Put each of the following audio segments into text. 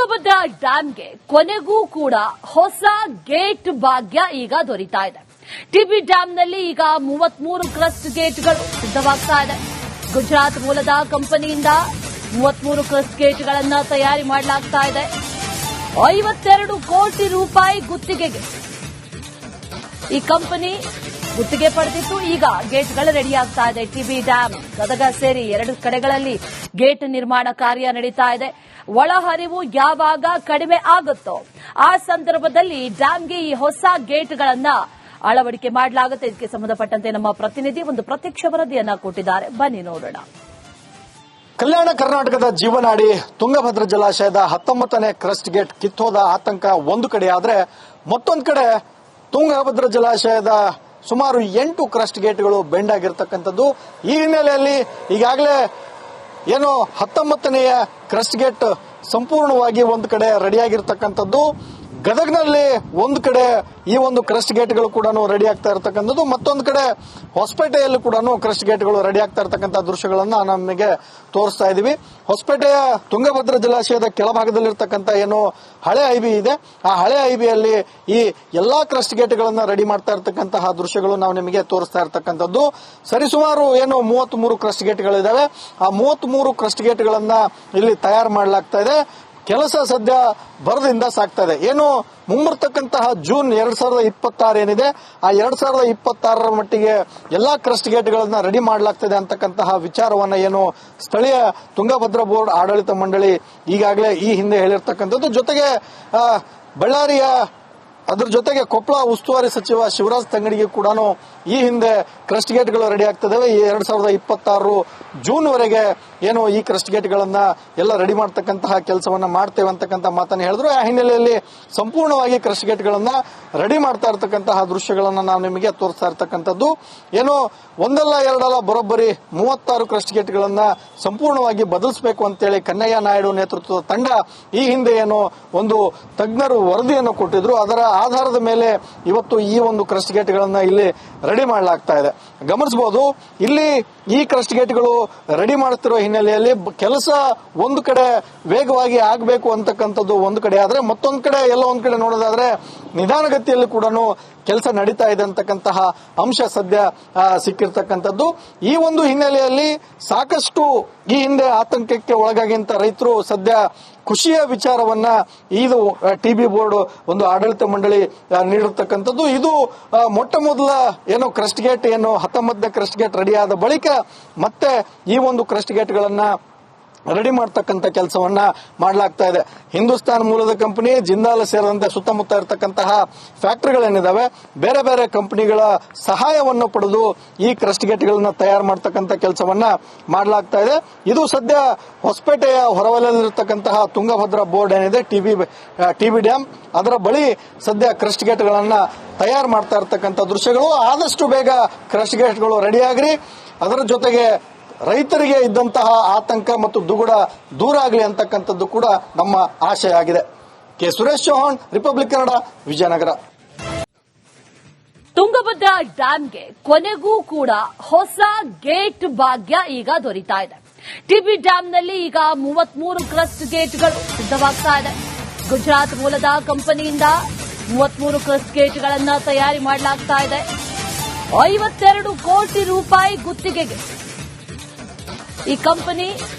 ತುಂಗಭದ್ರಾ ಡ್ಯಾಂಗೆ ಕೊನೆಗೂ ಕೂಡ ಹೊಸ ಗೇಟ್ ಭಾಗ್ಯ ಈಗ ದೊರೀತಾ ಇದೆ. ಟಿಬಿ ಡ್ಯಾಂನಲ್ಲಿ ಈಗ 33 ಕ್ರಸ್ಟ್ ಗೇಟ್ಗಳು ಸಿದ್ಧವಾಗ್ತಾ ಇದೆ. ಗುಜರಾತ್ ಮೂಲದ ಕಂಪನಿಯಿಂದ 33 ಕ್ರಸ್ಟ್ ಗೇಟ್ಗಳನ್ನು ತಯಾರಿ ಮಾಡಲಾಗ್ತಾ ಇದೆ. 52 ಕೋಟಿ ರೂಪಾಯಿ ಗುತ್ತಿಗೆಗೆ ಈ ಕಂಪನಿ ಗುತ್ತಿಗೆ ಪಡೆದಿತ್ತು. ಈಗ ಗೇಟ್ಗಳು ರೆಡಿ ಆಗ್ತಾ ಇದೆ. ಟಿಬಿ ಡ್ಯಾಂ ಗದಗ ಸೇರಿ 2 ಕಡೆಗಳಲ್ಲಿ ಗೇಟ್ ನಿರ್ಮಾಣ ಕಾರ್ಯ ನಡೀತಾ ಇದೆ. ಒಳಹರಿವು ಯಾವಾಗ ಕಡಿಮೆ ಆಗುತ್ತೋ ಆ ಸಂದರ್ಭದಲ್ಲಿ ಡ್ಯಾಂಗೆ ಈ ಹೊಸ ಗೇಟ್ಗಳನ್ನ ಅಳವಡಿಕೆ ಮಾಡಲಾಗುತ್ತೆ. ಇದಕ್ಕೆ ಸಂಬಂಧಪಟ್ಟಂತೆ ನಮ್ಮ ಪ್ರತಿನಿಧಿ ಒಂದು ಪ್ರತ್ಯಕ್ಷ ವರದಿಯನ್ನ ಕೊಟ್ಟಿದ್ದಾರೆ. ಬನ್ನಿ ನೋಡೋಣ. ಕಲ್ಯಾಣ ಕರ್ನಾಟಕದ ಜೀವನಾಡಿ ತುಂಗಭದ್ರಾ ಜಲಾಶಯದ 19ನೇ ಕ್ರಸ್ಟ್ ಗೇಟ್ ಕಿತ್ತೋದ ಆತಂಕ ಒಂದು ಕಡೆ ಆದ್ರೆ, ಮತ್ತೊಂದು ಕಡೆ ತುಂಗಭದ್ರಾ ಜಲಾಶಯದ ಸುಮಾರು 8 ಕ್ರಸ್ಟ್ ಗೇಟ್ಗಳು ಬೆಂಡ್ ಆಗಿರ್ತಕ್ಕಂಥದ್ದು. ಈ ಹಿನ್ನೆಲೆಯಲ್ಲಿ ಈಗಾಗಲೇ ಏನು 19ನೆಯ ಕ್ರಸ್ಟ್ ಗೇಟ್ ಸಂಪೂರ್ಣವಾಗಿ ಒಂದು ಕಡೆ ರೆಡಿಯಾಗಿರ್ತಕ್ಕಂಥದ್ದು. ಗದಗ್ನಲ್ಲಿ ಒಂದು ಕಡೆ ಈ ಒಂದು ಕ್ರಸ್ಟ್ ಗೇಟ್ಗಳು ಕೂಡ ರೆಡಿ ಆಗ್ತಾ ಇರತಕ್ಕಂಥದ್ದು, ಮತ್ತೊಂದು ಕಡೆ ಹೊಸಪೇಟೆಯಲ್ಲಿ ಕೂಡ ಕ್ರಸ್ಟ್ ಗೇಟ್ಗಳು ರೆಡಿ ಆಗ್ತಾ ಇರತಕ್ಕಂಥ ದೃಶ್ಯಗಳನ್ನ ನಮಗೆ ತೋರಿಸ್ತಾ ಇದೀವಿ. ಹೊಸಪೇಟೆಯ ತುಂಗಭದ್ರಾ ಜಲಾಶಯದ ಕೆಳಭಾಗದಲ್ಲಿರ್ತಕ್ಕಂಥ ಏನು ಹಳೆ ಐಬಿ ಇದೆ, ಆ ಹಳೆ ಐಬಿಯಲ್ಲಿ ಈ ಎಲ್ಲಾ ಕ್ರಸ್ಟ್ ಗೇಟ್ಗಳನ್ನ ರೆಡಿ ಮಾಡ್ತಾ ಇರತಕ್ಕಂತಹ ದೃಶ್ಯಗಳು ನಾವು ನಿಮಗೆ ತೋರಿಸ್ತಾ ಇರತಕ್ಕಂಥದ್ದು. ಸರಿಸುಮಾರು ಏನು 33 ಕ್ರಸ್ಟ್ ಗೇಟ್ಗಳಿದಾವೆ. ಆ 33 ಕ್ರಸ್ಟ್ ಗೇಟ್ಗಳನ್ನ ಇಲ್ಲಿ ತಯಾರು ಮಾಡಲಾಗ್ತಾ ಇದೆ. ಕೆಲಸ ಸದ್ಯ ಭರದಿಂದ ಸಾಗ್ತಾ ಇದೆ. ಏನು ಮುಂಬರ್ತಕ್ಕಂತಹ ಜೂನ್ 2026 ಏನಿದೆ, ಆ 2026 ಮಟ್ಟಿಗೆ ಎಲ್ಲಾ ಕ್ರಸ್ಟ್ ಗೇಟ್ಗಳನ್ನ ರೆಡಿ ಮಾಡಲಾಗ್ತದೆ ಅಂತಕ್ಕಂತಹ ವಿಚಾರವನ್ನ ಏನು ಸ್ಥಳೀಯ ತುಂಗಭದ್ರಾ ಬೋರ್ಡ್ ಆಡಳಿತ ಮಂಡಳಿ ಈಗಾಗಲೇ ಈ ಹಿಂದೆ ಹೇಳಿರ್ತಕ್ಕಂಥದ್ದು. ಜೊತೆಗೆ ಬಳ್ಳಾರಿಯ ಅದ್ರ ಜೊತೆಗೆ ಕೊಪ್ಪಳ ಉಸ್ತುವಾರಿ ಸಚಿವ ಶಿವರಾಜ್ ತಂಗಡಿಗೆ ಕೂಡ ಈ ಹಿಂದೆ ಕ್ರಸ್ಟ್ ಗೇಟ್ಗಳು ರೆಡಿ ಆಗ್ತದವೆ. 2026 ಜೂನ್ ವರೆಗೆ ಏನು ಈ ಕ್ರಸ್ಟ್ ಗೇಟ್ಗಳನ್ನ ಎಲ್ಲ ರೆಡಿ ಮಾಡತಕ್ಕಂತಹ ಕೆಲಸವನ್ನ ಮಾಡ್ತೇವೆ ಅಂತಕ್ಕಂಥ ಮಾತನ್ನ ಹೇಳಿದ್ರು. ಆ ಹಿನ್ನೆಲೆಯಲ್ಲಿ ಸಂಪೂರ್ಣವಾಗಿ ಕ್ರಸ್ಟ್ ಗೇಟ್ಗಳನ್ನ ರೆಡಿ ಮಾಡ್ತಾ ಇರತಕ್ಕಂತಹ ದೃಶ್ಯಗಳನ್ನ ನಾವು ನಿಮಗೆ ತೋರಿಸ್ತಾ ಇರತಕ್ಕಂಥದ್ದು. ಏನು ಒಂದಲ್ಲ ಎರಡಲ್ಲ ಬರೋಬ್ಬರಿ 36 ಕ್ರಸ್ಟ್ ಗೇಟ್ಗಳನ್ನ ಸಂಪೂರ್ಣವಾಗಿ ಬದಲಿಸಬೇಕು ಅಂತೇಳಿ ಕನ್ನಯ್ಯ ನಾಯ್ಡು ನೇತೃತ್ವದ ತಂಡ ಈ ಹಿಂದೆ ಏನು ಒಂದು ತಜ್ಞರು ವರದಿಯನ್ನು ಕೊಟ್ಟಿದ್ರು. ಅದರ ಆಧಾರದ ಮೇಲೆ ಇವತ್ತು ಈ ಒಂದು ಕ್ರಸ್ಟ್ ಗೇಟ್ಗಳನ್ನ ಇಲ್ಲಿ ರೆಡಿ ಮಾಡಲಾಗ್ತಾ ಇದೆ. ಗಮನಿಸಬಹುದು, ಇಲ್ಲಿ ಈ ಕ್ರಸ್ಟ್ ಗೇಟ್ಗಳು ರೆಡಿ ಮಾಡುತ್ತಿರುವ ಹಿನ್ನೆಲೆಯಲ್ಲಿ ಕೆಲಸ ಒಂದು ಕಡೆ ವೇಗವಾಗಿ ಆಗಬೇಕು ಅಂತಕ್ಕಂಥದ್ದು ಒಂದು ಕಡೆ ಆದ್ರೆ, ಮತ್ತೊಂದು ಕಡೆ ಎಲ್ಲ ಒಂದ್ ಕಡೆ ನೋಡೋದಾದ್ರೆ ನಿಧಾನಗತಿಯಲ್ಲಿ ಕೂಡ ಕೆಲಸ ನಡೀತಾ ಇದೆ ಅಂತಕ್ಕಂತಹ ಅಂಶ ಸದ್ಯ ಸಿಕ್ಕಿರ್ತಕ್ಕಂಥದ್ದು. ಈ ಒಂದು ಹಿನ್ನೆಲೆಯಲ್ಲಿ ಸಾಕಷ್ಟು ಈ ಹಿಂದೆ ಆತಂಕಕ್ಕೆ ಒಳಗಾಗಿಂತ ರೈತರು ಸದ್ಯ ಖುಷಿಯ ವಿಚಾರವನ್ನ ಇದು ಟಿಬಿ ಬೋರ್ಡ್ ಒಂದು ಆಡಳಿತ ಮಂಡಳಿ ನೀಡಿರ್ತಕ್ಕಂಥದ್ದು. ಇದು ಮೊಟ್ಟ ಮೊದಲ ಏನು ಕ್ರಸ್ಟ್ ಗೇಟ್ ಏನು 19ನೇ ಕ್ರಸ್ಟ್ ಗೇಟ್ ರೆಡಿ ಆದ ಬಳಿಕ ಮತ್ತೆ ಈ ಒಂದು ಕ್ರಸ್ಟ್ ಗೇಟ್ಗಳನ್ನ ರೆಡಿ ಮಾಡತಕ್ಕಂಥ ಕೆಲಸವನ್ನ ಮಾಡಲಾಗ್ತಾ ಇದೆ. ಹಿಂದೂಸ್ತಾನ್ ಮೂಲದ ಕಂಪನಿ, ಜಿಂದಾಲ್ ಸೇರಿದಂತೆ ಸುತ್ತಮುತ್ತ ಇರತಕ್ಕಂತಹ ಫ್ಯಾಕ್ಟರಿಗಳೇನಿದಾವೆ, ಬೇರೆ ಬೇರೆ ಕಂಪನಿಗಳ ಸಹಾಯವನ್ನು ಪಡೆದು ಈ ಕ್ರಸ್ಟ್ ಗೇಟ್ಗಳನ್ನ ತಯಾರು ಮಾಡತಕ್ಕಂಥ ಕೆಲಸವನ್ನ ಮಾಡಲಾಗ್ತಾ ಇದೆ. ಇದು ಸದ್ಯ ಹೊಸಪೇಟೆಯ ಹೊರವಲಯದಲ್ಲಿರತಕ್ಕಂತಹ ತುಂಗಭದ್ರಾ ಬೋರ್ಡ್ ಏನಿದೆ, ಟಿಬಿ ಡ್ಯಾಂ, ಅದರ ಬಳಿ ಸದ್ಯ ಕ್ರಸ್ಟ್ ಗೇಟ್ಗಳನ್ನ ತಯಾರು ಮಾಡ್ತಾ ಇರತಕ್ಕಂಥ ದೃಶ್ಯಗಳು. ಆದಷ್ಟು ಬೇಗ ಕ್ರಸ್ಟ್ ಗೇಟ್ಗಳು ರೆಡಿ ಆಗ್ರಿ, ಅದರ ಜೊತೆಗೆ ರೈತರಿಗೆ ಇದ್ದಂತಹ ಆತಂಕ ಮತ್ತು ದುಗುಡ ದೂರ ಆಗಲಿ ಅಂತಕ್ಕಂಥದ್ದು ಕೂಡ ನಮ್ಮ ಆಶಯ ಆಗಿದೆ. K Suresh Chauhan, Republic Kannada, Vijayanagara. ತುಂಗಭದ್ರಾ ಡ್ಯಾಂಗೆ ಕೊನೆಗೂ ಕೂಡ ಹೊಸ ಗೇಟ್ ಭಾಗ್ಯ ಈಗ ದೊರೀತಾ ಇದೆ. ಟಿಬಿ ಡ್ಯಾಂನಲ್ಲಿ ಈಗ 33 ಕ್ರಸ್ಟ್ ಗೇಟ್ಗಳು ಸಿದ್ಧವಾಗ್ತಾ ಇದೆ. ಗುಜರಾತ್ ಮೂಲದ ಕಂಪನಿಯಿಂದ 33 ಕ್ರಸ್ಟ್ ಗೇಟ್ಗಳನ್ನ ತಯಾರಿ ಮಾಡಲಾಗ್ತಾ ಇದೆ. 52 ಕೋಟಿ ರೂಪಾಯಿ ಗುತ್ತಿಗೆಗೆ ಈ ಕಂಪನಿ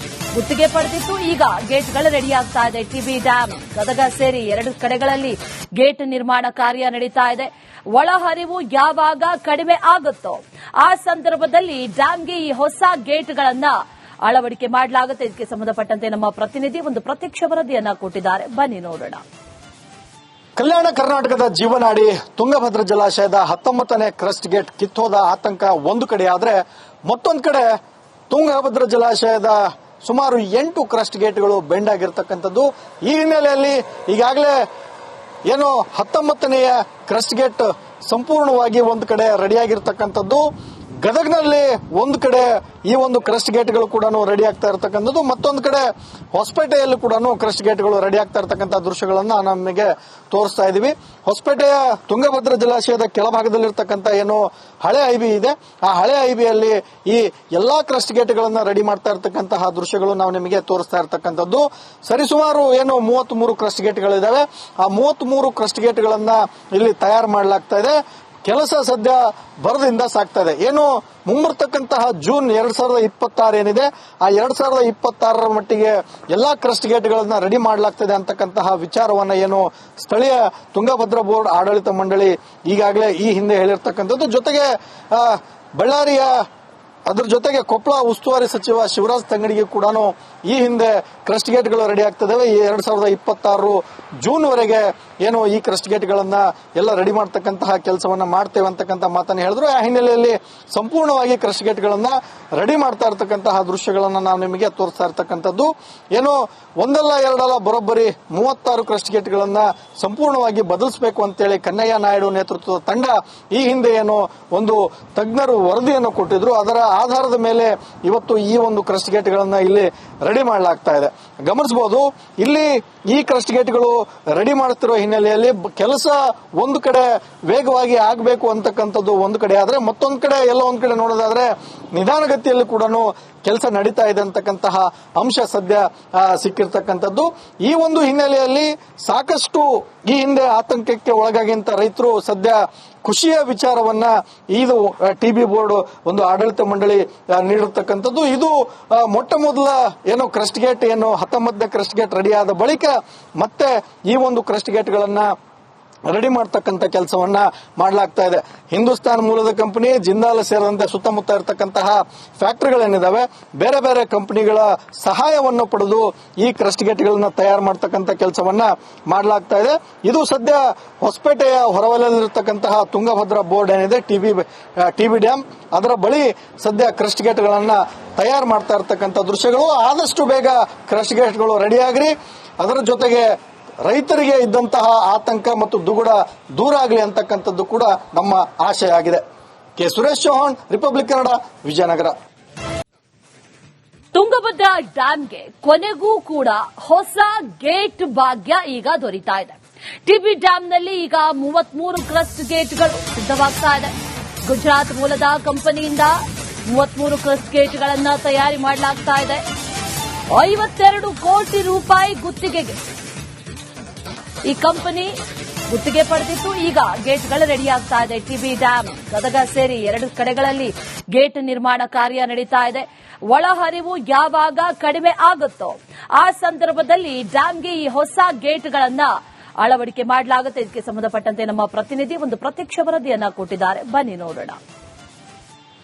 ಗುತ್ತಿಗೆ ಪಡೆದಿತ್ತು. ಈಗ ಗೇಟ್ಗಳು ರೆಡಿ ಆಗ್ತಾ ಇದೆ. ಟಿಬಿ ಡ್ಯಾಂ ಗದಗ ಸೇರಿ 2 ಕಡೆಗಳಲ್ಲಿ ಗೇಟ್ ನಿರ್ಮಾಣ ಕಾರ್ಯ ನಡೀತಾ ಇದೆ. ಒಳಹರಿವು ಯಾವಾಗ ಕಡಿಮೆ ಆಗುತ್ತೋ ಆ ಸಂದರ್ಭದಲ್ಲಿ ಡ್ಯಾಂಗೆ ಈ ಹೊಸ ಗೇಟ್ಗಳನ್ನ ಅಳವಡಿಕೆ ಮಾಡಲಾಗುತ್ತೆ. ಇದಕ್ಕೆ ಸಂಬಂಧಪಟ್ಟಂತೆ ನಮ್ಮ ಪ್ರತಿನಿಧಿ ಒಂದು ಪ್ರತ್ಯಕ್ಷ ವರದಿಯನ್ನ ಕೊಟ್ಟಿದ್ದಾರೆ. ಬನ್ನಿ ನೋಡೋಣ. ಕಲ್ಯಾಣ ಕರ್ನಾಟಕದ ಜೀವನಾಡಿ ತುಂಗಭದ್ರಾ ಜಲಾಶಯದ 19ನೇ ಕ್ರಸ್ಟ್ ಗೇಟ್ ಕಿತ್ತೋದ ಆತಂಕ ಒಂದು ಕಡೆ ಆದ್ರೆ, ಮತ್ತೊಂದು ಕಡೆ ತುಂಗಭದ್ರಾ ಜಲಾಶಯದ ಸುಮಾರು 8 ಕ್ರಸ್ಟ್ ಗೇಟ್ಗಳು ಬೆಂಡ್ ಆಗಿರ್ತಕ್ಕಂಥದ್ದು. ಈ ಹಿನ್ನೆಲೆಯಲ್ಲಿ ಈಗಾಗಲೇ ಏನು 19ನೆಯ ಕ್ರಸ್ಟ್ ಗೇಟ್ ಸಂಪೂರ್ಣವಾಗಿ ಒಂದು ಕಡೆ ರೆಡಿಯಾಗಿರ್ತಕ್ಕಂಥದ್ದು. ಗದಗ್ನಲ್ಲಿ ಒಂದು ಕಡೆ ಈ ಒಂದು ಕ್ರಸ್ಟ್ ಗೇಟ್ಗಳು ಕೂಡ ರೆಡಿ ಆಗ್ತಾ ಇರತಕ್ಕಂಥದ್ದು, ಮತ್ತೊಂದು ಕಡೆ ಹೊಸಪೇಟೆಯಲ್ಲಿ ಕೂಡ ಕ್ರಸ್ಟ್ ಗೇಟ್ಗಳು ರೆಡಿ ಆಗ್ತಾ ಇರತಕ್ಕಂಥ ದೃಶ್ಯಗಳನ್ನ ನಮಗೆ ತೋರಿಸ್ತಾ ಇದೀವಿ. ಹೊಸಪೇಟೆಯ ತುಂಗಭದ್ರಾ ಜಲಾಶಯದ ಕೆಳಭಾಗದಲ್ಲಿರ್ತಕ್ಕಂಥ ಏನು ಹಳೆ ಐಬಿ ಇದೆ, ಆ ಹಳೆ ಐಬಿಯಲ್ಲಿ ಈ ಎಲ್ಲಾ ಕ್ರಸ್ಟ್ ಗೇಟ್ಗಳನ್ನ ರೆಡಿ ಮಾಡ್ತಾ ಇರತಕ್ಕಂತಹ ದೃಶ್ಯಗಳು ನಾವು ನಿಮಗೆ ತೋರಿಸ್ತಾ ಇರತಕ್ಕಂಥದ್ದು. ಸರಿಸುಮಾರು ಏನು 33 ಕ್ರಸ್ಟ್ ಗೇಟ್ಗಳಿದಾವೆ. ಆ 33 ಕ್ರಸ್ಟ್ ಗೇಟ್ಗಳನ್ನ ಇಲ್ಲಿ ತಯಾರು ಮಾಡಲಾಗ್ತಾ ಇದೆ. ಕೆಲಸ ಸದ್ಯ ಭರದಿಂದ ಸಾಗ್ತಾ ಇದೆ. ಏನು ಮುಂಬರ್ತಕ್ಕಂತಹ ಜೂನ್ 2026 ಏನಿದೆ, ಆ 2026 ಮಟ್ಟಿಗೆ ಎಲ್ಲಾ ಕ್ರಸ್ಟ್ ಗೇಟ್ಗಳನ್ನ ರೆಡಿ ಮಾಡಲಾಗ್ತದೆ ಅಂತಕ್ಕಂತಹ ವಿಚಾರವನ್ನ ಏನು ಸ್ಥಳೀಯ ತುಂಗಭದ್ರಾ ಬೋರ್ಡ್ ಆಡಳಿತ ಮಂಡಳಿ ಈಗಾಗಲೇ ಈ ಹಿಂದೆ ಹೇಳಿರ್ತಕ್ಕಂಥದ್ದು. ಜೊತೆಗೆ ಬಳ್ಳಾರಿಯ ಅದ್ರ ಜೊತೆಗೆ ಕೊಪ್ಪಳ ಉಸ್ತುವಾರಿ ಸಚಿವ ಶಿವರಾಜ್ ತಂಗಡಿಗೆ ಕೂಡ ಈ ಹಿಂದೆ ಕ್ರಸ್ಟ್ ಗೇಟ್ಗಳು ರೆಡಿ ಆಗ್ತದವೆ. 2026 ಜೂನ್ ವರೆಗೆ ಏನು ಈ ಕ್ರಸ್ಟ್ ಗೇಟ್ಗಳನ್ನ ಎಲ್ಲ ರೆಡಿ ಮಾಡತಕ್ಕಂತಹ ಕೆಲಸವನ್ನ ಮಾಡ್ತೇವೆ ಅಂತಕ್ಕಂಥ ಮಾತನ್ನ ಹೇಳಿದ್ರು. ಆ ಹಿನ್ನೆಲೆಯಲ್ಲಿ ಸಂಪೂರ್ಣವಾಗಿ ಕ್ರಸ್ಟ್ ಗೇಟ್ಗಳನ್ನ ರೆಡಿ ಮಾಡ್ತಾ ಇರತಕ್ಕಂತಹ ದೃಶ್ಯಗಳನ್ನ ನಾವು ನಿಮಗೆ ತೋರಿಸ್ತಾ ಇರತಕ್ಕಂಥದ್ದು. ಏನು ಒಂದಲ್ಲ ಎರಡಲ್ಲ ಬರೋಬ್ಬರಿ 36 ಕ್ರಸ್ಟ್ ಗೇಟ್ಗಳನ್ನ ಸಂಪೂರ್ಣವಾಗಿ ಬದಲಿಸಬೇಕು ಅಂತೇಳಿ ಕನ್ನಯ್ಯ ನಾಯ್ಡು ನೇತೃತ್ವದ ತಂಡ ಈ ಹಿಂದೆ ಏನು ಒಂದು ತಜ್ಞರು ವರದಿಯನ್ನು ಕೊಟ್ಟಿದ್ರು. ಅದರ ಆಧಾರದ ಮೇಲೆ ಇವತ್ತು ಈ ಒಂದು ಕ್ರಸ್ಟ್ ಗೇಟ್ಗಳನ್ನ ಇಲ್ಲಿ ರೆಡಿ ಮಾಡಲಾಗ್ತಾ ಇದೆ. ಗಮನಿಸಬಹುದು, ಇಲ್ಲಿ ಈ ಕ್ರಸ್ಟ್ ಗೇಟ್ಗಳು ರೆಡಿ ಮಾಡುತ್ತಿರುವ ಹಿನ್ನೆಲೆಯಲ್ಲಿ ಕೆಲಸ ಒಂದು ಕಡೆ ವೇಗವಾಗಿ ಆಗಬೇಕು ಅಂತಕ್ಕಂಥದ್ದು ಒಂದು ಕಡೆ ಆದ್ರೆ, ಮತ್ತೊಂದು ಕಡೆ ಎಲ್ಲ ಒಂದ್ ಕಡೆ ನೋಡೋದಾದ್ರೆ ನಿಧಾನಗತಿಯಲ್ಲಿ ಕೂಡ ಕೆಲಸ ನಡೀತಾ ಇದೆ ಅಂತಕ್ಕಂತಹ ಅಂಶ ಸದ್ಯ ಸಿಕ್ಕಿರ್ತಕ್ಕಂಥದ್ದು. ಈ ಒಂದು ಹಿನ್ನೆಲೆಯಲ್ಲಿ ಸಾಕಷ್ಟು ಈ ಹಿಂದೆ ಆತಂಕಕ್ಕೆ ಒಳಗಾಗಿಂತ ರೈತರು ಸದ್ಯ ಖುಷಿಯ ವಿಚಾರವನ್ನ ಇದು ಟಿಬಿ ಬೋರ್ಡ್ ಒಂದು ಆಡಳಿತ ಮಂಡಳಿ ನೀಡಿರ್ತಕ್ಕಂಥದ್ದು. ಇದು ಮೊಟ್ಟ ಮೊದಲ ಏನು ಕ್ರಸ್ಟ್ ಗೇಟ್ ಏನು 19ನೇ ಕ್ರಸ್ಟ್ ಗೇಟ್ ರೆಡಿ ಆದ ಬಳಿಕ ಮತ್ತೆ ಈ ಒಂದು ಕ್ರಸ್ಟ್ ಗೇಟ್ಗಳನ್ನ ರೆಡಿ ಮಾಡತಕ್ಕಂತ ಕೆಲಸವನ್ನ ಮಾಡಲಾಗ್ತಾ ಇದೆ. ಹಿಂದೂಸ್ತಾನ್ ಮೂಲದ ಕಂಪನಿ, ಜಿಂದಾಲ್ ಸೇರಿದಂತೆ ಸುತ್ತಮುತ್ತ ಇರತಕ್ಕಂತಹ ಫ್ಯಾಕ್ಟರಿಗಳೇನಿದಾವೆ, ಬೇರೆ ಬೇರೆ ಕಂಪನಿಗಳ ಸಹಾಯವನ್ನು ಪಡೆದು ಈ ಕ್ರಸ್ಟ್ ಗೇಟ್ಗಳನ್ನ ತಯಾರು ಮಾಡತಕ್ಕಂತ ಕೆಲಸವನ್ನ ಮಾಡಲಾಗ್ತಾ ಇದೆ. ಇದು ಸದ್ಯ ಹೊಸಪೇಟೆಯ ಹೊರವಲಯದಲ್ಲಿರತಕ್ಕಂತಹ ತುಂಗಭದ್ರಾ ಬೋರ್ಡ್ ಏನಿದೆ, ಟಿಬಿ ಡ್ಯಾಮ್, ಅದರ ಬಳಿ ಸದ್ಯ ಕ್ರಸ್ಟ್ ಗೇಟ್ಗಳನ್ನ ತಯಾರು ಮಾಡ್ತಾ ಇರತಕ್ಕಂಥ ದೃಶ್ಯಗಳು. ಆದಷ್ಟು ಬೇಗ ಕ್ರಸ್ಟ್ ಗೇಟ್ಗಳು ರೆಡಿ ಆಗ್ರಿ, ಅದರ ಜೊತೆಗೆ ರೈತರಿಗೆ ಇದ್ದಂತಹ ಆತಂಕ ಮತ್ತು ದುಗುಡ ದೂರ ಆಗಲಿ ಅಂತಕ್ಕಂಥದ್ದು ಕೂಡ ನಮ್ಮ ಆಶಯ ಆಗಿದೆ. K Suresh Chauhan, Republic Kannada, Vijayanagara. ತುಂಗಭದ್ರಾ ಡ್ಯಾಂಗೆ ಕೊನೆಗೂ ಕೂಡ ಹೊಸ ಗೇಟ್ ಭಾಗ್ಯ ಈಗ ದೊರೀತಾ ಇದೆ. ಟಿಬಿ ಡ್ಯಾಂನಲ್ಲಿ ಈಗ 33 ಕ್ರಸ್ಟ್ ಗೇಟ್ಗಳು ಸಿದ್ಧವಾಗ್ತಾ ಇದೆ. ಗುಜರಾತ್ ಮೂಲದ ಕಂಪನಿಯಿಂದ 33 ಕ್ರಸ್ಟ್ ಗೇಟ್ಗಳನ್ನು ತಯಾರಿ ಮಾಡಲಾಗ್ತಾ ಇದೆ. 52 ಕೋಟಿ ರೂಪಾಯಿ ಗುತ್ತಿಗೆಗೆ ಈ ಕಂಪನಿ ಗುತ್ತಿಗೆ ಪಡೆದಿತ್ತು. ಈಗ ಗೇಟ್ಗಳು ರೆಡಿ ಆಗ್ತಾ ಇದೆ. ಟಿಬಿ ಡ್ಯಾಮ್, ಗದಗ ಸೇರಿ 2 ಕಡೆಗಳಲ್ಲಿ ಗೇಟ್ ನಿರ್ಮಾಣ ಕಾರ್ಯ ನಡೀತಾ ಇದೆ. ಒಳಹರಿವು ಯಾವಾಗ ಕಡಿಮೆ ಆಗುತ್ತೋ ಆ ಸಂದರ್ಭದಲ್ಲಿ ಡ್ಯಾಂಗೆ ಈ ಹೊಸ ಗೇಟ್ಗಳನ್ನ ಅಳವಡಿಕೆ ಮಾಡಲಾಗುತ್ತೆ. ಇದಕ್ಕೆ ಸಂಬಂಧಪಟ್ಟಂತೆ ನಮ್ಮ ಪ್ರತಿನಿಧಿ ಒಂದು ಪ್ರತ್ಯಕ್ಷ ವರದಿಯನ್ನ ಕೊಟ್ಟಿದ್ದಾರೆ, ಬನ್ನಿ ನೋಡೋಣ.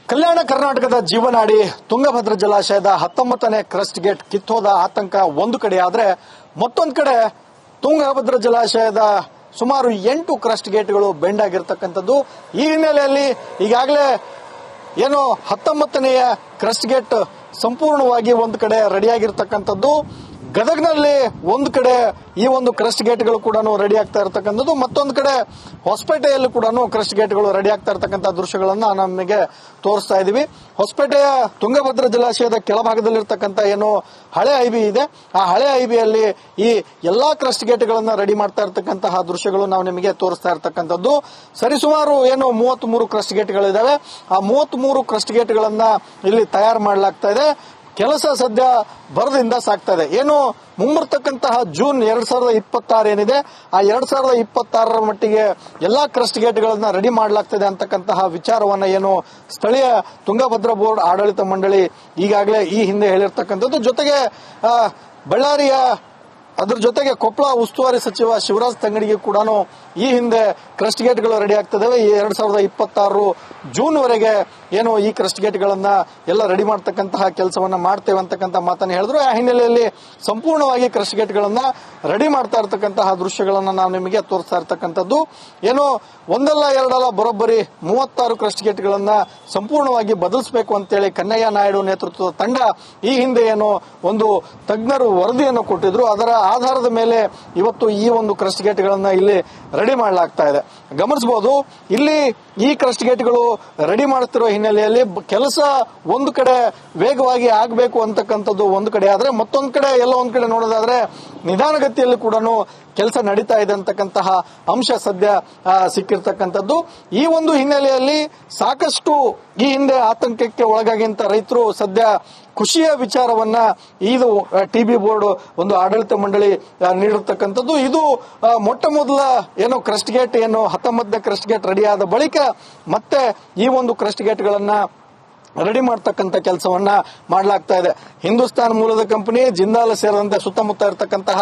ಕಲ್ಯಾಣ ಕರ್ನಾಟಕದ ಜೀವನಾಡಿ ತುಂಗಭದ್ರಾ ಜಲಾಶಯದ 19ನೇ ಕ್ರಸ್ಟ್ ಗೇಟ್ ಕಿತ್ತೋದ ಆತಂಕ ಒಂದು ಕಡೆ ಆದ್ರೆ, ಮತ್ತೊಂದು ಕಡೆ ತುಂಗಭದ್ರಾ ಜಲಾಶಯದ ಸುಮಾರು 8 ಕ್ರಸ್ಟ್ ಗೇಟ್ಗಳು ಬೆಂಡ್ ಆಗಿರ್ತಕ್ಕಂಥದ್ದು. ಈ ಹಿನ್ನೆಲೆಯಲ್ಲಿ ಈಗಾಗಲೇ ಏನು 19ನೇ ಕ್ರಸ್ಟ್ ಗೇಟ್ ಸಂಪೂರ್ಣವಾಗಿ ಒಂದು ಕಡೆ ರೆಡಿಯಾಗಿರ್ತಕ್ಕಂಥದ್ದು. ಗದಗ್ನಲ್ಲಿ ಒಂದು ಕಡೆ ಈ ಒಂದು ಕ್ರಸ್ಟ್ ಗೇಟ್ಗಳು ಕೂಡ ರೆಡಿ ಆಗ್ತಾ ಇರತಕ್ಕಂಥದ್ದು, ಮತ್ತೊಂದು ಕಡೆ ಹೊಸಪೇಟೆಯಲ್ಲಿ ಕೂಡ ಕ್ರಸ್ಟ್ ಗೇಟ್ಗಳು ರೆಡಿ ಆಗ್ತಾ ಇರತಕ್ಕಂಥ ದೃಶ್ಯಗಳನ್ನ ನಮಗೆ ತೋರಿಸ್ತಾ ಇದೀವಿ. ಹೊಸಪೇಟೆಯ ತುಂಗಭದ್ರಾ ಜಲಾಶಯದ ಕೆಳಭಾಗದಲ್ಲಿರ್ತಕ್ಕಂಥ ಏನು ಹಳೆ ಐಬಿ ಇದೆ, ಆ ಹಳೆ ಐಬಿಯಲ್ಲಿ ಈ ಎಲ್ಲಾ ಕ್ರಸ್ಟ್ ಗೇಟ್ಗಳನ್ನ ರೆಡಿ ಮಾಡ್ತಾ ಇರತಕ್ಕಂತಹ ದೃಶ್ಯಗಳು ನಾವು ನಿಮಗೆ ತೋರಿಸ್ತಾ ಇರತಕ್ಕಂಥದ್ದು. ಸರಿಸುಮಾರು ಏನು 33 ಕ್ರಸ್ಟ್ ಗೇಟ್ಗಳಿದಾವೆ. ಆ 33 ಕ್ರಸ್ಟ್ ಗೇಟ್ಗಳನ್ನ ಇಲ್ಲಿ ತಯಾರು ಮಾಡಲಾಗ್ತಾ ಇದೆ. ಕೆಲಸ ಸದ್ಯ ಭರದಿಂದ ಸಾಗ್ತಾ ಇದೆ. ಏನು ಮುಂಬರ್ತಕ್ಕಂತಹ ಜೂನ್ 2026 ಏನಿದೆ, ಆ 2026 ಮಟ್ಟಿಗೆ ಎಲ್ಲಾ ಕ್ರಸ್ಟ್ ಗೇಟ್ಗಳನ್ನ ರೆಡಿ ಮಾಡಲಾಗ್ತದೆ ಅಂತಕ್ಕಂತಹ ವಿಚಾರವನ್ನ ಏನು ಸ್ಥಳೀಯ ತುಂಗಭದ್ರಾ ಬೋರ್ಡ್ ಆಡಳಿತ ಮಂಡಳಿ ಈಗಾಗಲೇ ಈ ಹಿಂದೆ ಹೇಳಿರ್ತಕ್ಕಂಥದ್ದು. ಜೊತೆಗೆ ಬಳ್ಳಾರಿಯ ಅದ್ರ ಜೊತೆಗೆ ಕೊಪ್ಪಳ ಉಸ್ತುವಾರಿ ಸಚಿವ ಶಿವರಾಜ್ ತಂಗಡಿಗೆ ಕೂಡ ಈ ಹಿಂದೆ ಕ್ರಸ್ಟ್ ಗೇಟ್ಗಳು ರೆಡಿ ಆಗ್ತದವೆ. 2026 ಜೂನ್ ವರೆಗೆ ಏನು ಈ ಕ್ರಸ್ಟ್ ಗೇಟ್ಗಳನ್ನ ಎಲ್ಲ ರೆಡಿ ಮಾಡತಕ್ಕಂತಹ ಕೆಲಸವನ್ನ ಮಾಡ್ತೇವೆ ಅಂತಕ್ಕಂಥ ಮಾತನ್ನ ಹೇಳಿದ್ರು. ಆ ಹಿನ್ನೆಲೆಯಲ್ಲಿ ಸಂಪೂರ್ಣವಾಗಿ ಕ್ರಸ್ಟ್ ಗೇಟ್ಗಳನ್ನ ರೆಡಿ ಮಾಡ್ತಾ ಇರತಕ್ಕಂತಹ ದೃಶ್ಯಗಳನ್ನ ನಾವು ನಿಮಗೆ ತೋರಿಸ್ತಾ ಇರತಕ್ಕಂಥದ್ದು. ಏನು ಒಂದಲ್ಲ ಎರಡಲ್ಲ ಬರೋಬ್ಬರಿ 36 ಕ್ರಸ್ಟ್ ಗೇಟ್ಗಳನ್ನ ಸಂಪೂರ್ಣವಾಗಿ ಬದಲಿಸಬೇಕು ಅಂತೇಳಿ ಕನ್ನಯ್ಯ ನಾಯ್ಡು ನೇತೃತ್ವದ ತಂಡ ಈ ಹಿಂದೆ ಏನು ಒಂದು ತಜ್ಞರು ವರದಿಯನ್ನು ಕೊಟ್ಟಿದ್ರು. ಅದರ ಆಧಾರದ ಮೇಲೆ ಇವತ್ತು ಈ ಒಂದು ಕ್ರಸ್ಟ್ ಗೇಟ್ಗಳನ್ನ ಇಲ್ಲಿ ರೆಡಿ ಮಾಡಲಾಗ್ತಾ ಇದೆ. ಗಮನಿಸಬಹುದು, ಇಲ್ಲಿ ಈ ಕ್ರಸ್ಟ್ ಗೇಟ್ಗಳು ರೆಡಿ ಮಾಡುತ್ತಿರುವ ಹಿನ್ನೆಲೆಯಲ್ಲಿ ಕೆಲಸ ಒಂದು ಕಡೆ ವೇಗವಾಗಿ ಆಗಬೇಕು ಅಂತಕ್ಕಂಥದ್ದು ಒಂದು ಕಡೆ ಆದ್ರೆ, ಮತ್ತೊಂದು ಕಡೆ ಎಲ್ಲೋ ಒಂದ್ ಕಡೆ ನೋಡೋದಾದ್ರೆ ನಿಧಾನಗತಿಯಲ್ಲಿ ಕೂಡ ಕೆಲಸ ನಡೀತಾ ಇದೆ ಅಂತಕ್ಕಂತಹ ಅಂಶ ಸದ್ಯ ಸಿಕ್ಕಿರ್ತಕ್ಕಂಥದ್ದು. ಈ ಒಂದು ಹಿನ್ನೆಲೆಯಲ್ಲಿ ಸಾಕಷ್ಟು ಈ ಹಿಂದೆ ಆತಂಕಕ್ಕೆ ಒಳಗಾಗಿಂತ ರೈತರು ಸದ್ಯ ಖುಷಿಯ ವಿಚಾರವನ್ನ ಇದು ಟಿಬಿ ಬೋರ್ಡ್ ಒಂದು ಆಡಳಿತ ಮಂಡಳಿ ನೀಡಿರ್ತಕ್ಕಂಥದ್ದು. ಇದು ಮೊಟ್ಟ ಮೊದಲ ಏನು ಕ್ರಸ್ಟ್ ಗೇಟ್ ಏನು 19ನೇ ಕ್ರಸ್ಟ್ ಗೇಟ್ ರೆಡಿ ಆದ ಬಳಿಕ ಮತ್ತೆ ಈ ಒಂದು ಕ್ರಸ್ಟ್ ಗೇಟ್ಗಳನ್ನ ರೆಡಿ ಮಾಡತಕ್ಕಂತ ಕೆಲಸವನ್ನ ಮಾಡಲಾಗ್ತಾ ಇದೆ. ಹಿಂದೂಸ್ತಾನ್ ಮೂಲದ ಕಂಪನಿ, ಜಿಂದಾಲ್ ಸೇರಿದಂತೆ ಸುತ್ತಮುತ್ತ ಇರತಕ್ಕಂತಹ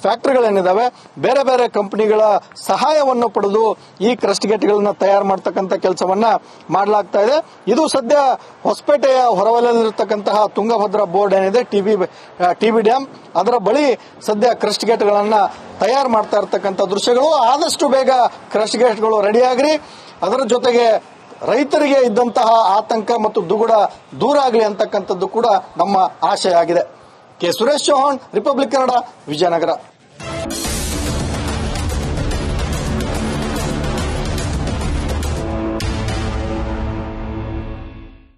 ಫ್ಯಾಕ್ಟರಿಗಳೇನಿದಾವೆ ಬೇರೆ ಬೇರೆ ಕಂಪನಿಗಳ ಸಹಾಯವನ್ನು ಪಡೆದು ಈ ಕ್ರಸ್ಟ್ ಗೇಟ್ಗಳನ್ನ ತಯಾರು ಮಾಡತಕ್ಕಂತ ಕೆಲಸವನ್ನ ಮಾಡಲಾಗ್ತಾ ಇದೆ. ಇದು ಸದ್ಯ ಹೊಸಪೇಟೆಯ ಹೊರವಲಯದಲ್ಲಿರತಕ್ಕಂತಹ ತುಂಗಭದ್ರಾ ಬೋರ್ಡ್ ಏನಿದೆ ಟಿಬಿ ಡ್ಯಾಮ್, ಅದರ ಬಳಿ ಸದ್ಯ ಕ್ರಸ್ಟ್ ಗೇಟ್ಗಳನ್ನ ತಯಾರು ಮಾಡ್ತಾ ಇರತಕ್ಕಂತ ದೃಶ್ಯಗಳು. ಆದಷ್ಟು ಬೇಗ ಕ್ರಸ್ಟ್ ಗೇಟ್ಗಳು ರೆಡಿ ಆಗ್ರಿ, ಅದರ ಜೊತೆಗೆ ರೈತರಿಗೆ ಇದ್ದಂತಹ ಆತಂಕ ಮತ್ತು ದುಗುಡ ದೂರ ಆಗಲಿ ಅಂತಕ್ಕಂಥದ್ದು ಕೂಡ ನಮ್ಮ ಆಶಯ ಆಗಿದೆ. K Suresh Chauhan, Republic Kannada, Vijayanagara.